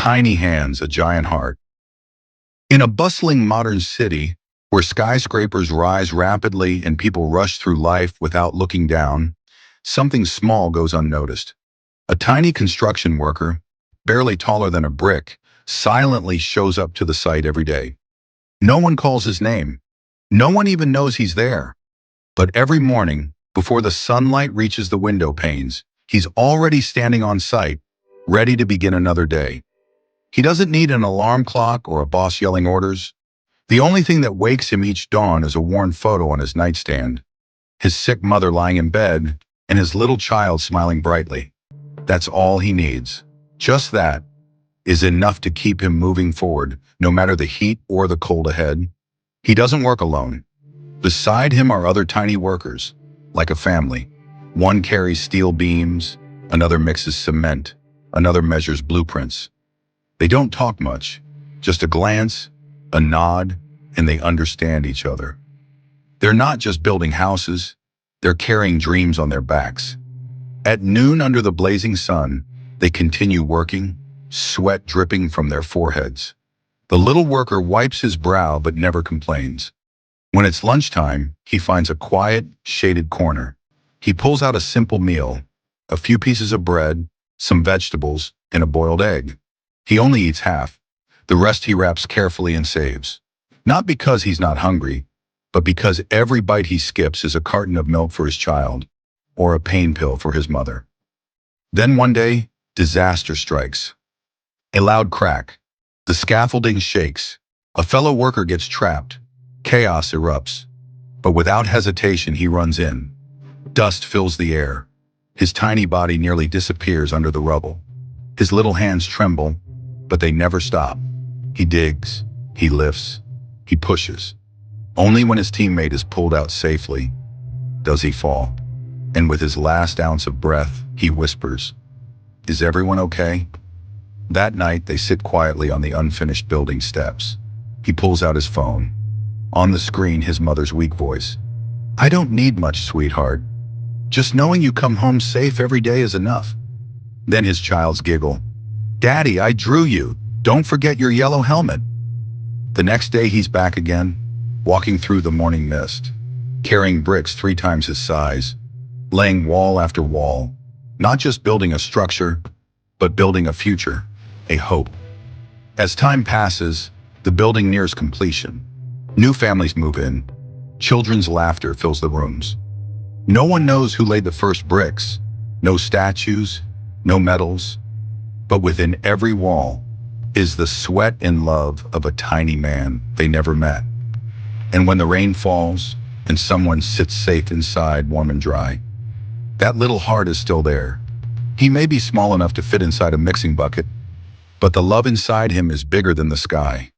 Tiny hands, a giant heart. In a bustling modern city where skyscrapers rise rapidly and people rush through life without looking down, something small goes unnoticed. A tiny construction worker, barely taller than a brick, silently shows up to the site every day. No one calls his name. No one even knows he's there. But every morning, before the sunlight reaches the window panes, he's already standing on site, ready to begin another day. He doesn't need an alarm clock or a boss yelling orders. The only thing that wakes him each dawn is a worn photo on his nightstand, his sick mother lying in bed, and his little child smiling brightly. That's all he needs. Just that is enough to keep him moving forward, no matter the heat or the cold ahead. He doesn't work alone. Beside him are other tiny workers, like a family. One carries steel beams, another mixes cement, another measures blueprints. They don't talk much, just a glance, a nod, and they understand each other. They're not just building houses, they're carrying dreams on their backs. At noon under the blazing sun, they continue working, sweat dripping from their foreheads. The little worker wipes his brow but never complains. When it's lunchtime, he finds a quiet, shaded corner. He pulls out a simple meal, a few pieces of bread, some vegetables, and a boiled egg. He only eats half. The rest he wraps carefully and saves. Not because he's not hungry, but because every bite he skips is a carton of milk for his child, or a pain pill for his mother. Then one day, disaster strikes. A loud crack. The scaffolding shakes. A fellow worker gets trapped. Chaos erupts. But without hesitation, he runs in. Dust fills the air. His tiny body nearly disappears under the rubble. His little hands tremble, but they never stop. He digs, he lifts, he pushes. Only when his teammate is pulled out safely does he fall. And with his last ounce of breath, he whispers, "Is everyone okay?" That night, they sit quietly on the unfinished building steps. He pulls out his phone. On the screen, his mother's weak voice. "I don't need much, sweetheart. Just knowing you come home safe every day is enough." Then his child's giggle. "Daddy, I drew you. Don't forget your yellow helmet." The next day he's back again, walking through the morning mist, carrying bricks 3 times his size, laying wall after wall, not just building a structure, but building a future, a hope. As time passes, the building nears completion. New families move in. Children's laughter fills the rooms. No one knows who laid the first bricks. No statues, no medals. But within every wall is the sweat and love of a tiny man they never met. And when the rain falls and someone sits safe inside, warm and dry, that little heart is still there. He may be small enough to fit inside a mixing bucket, but the love inside him is bigger than the sky.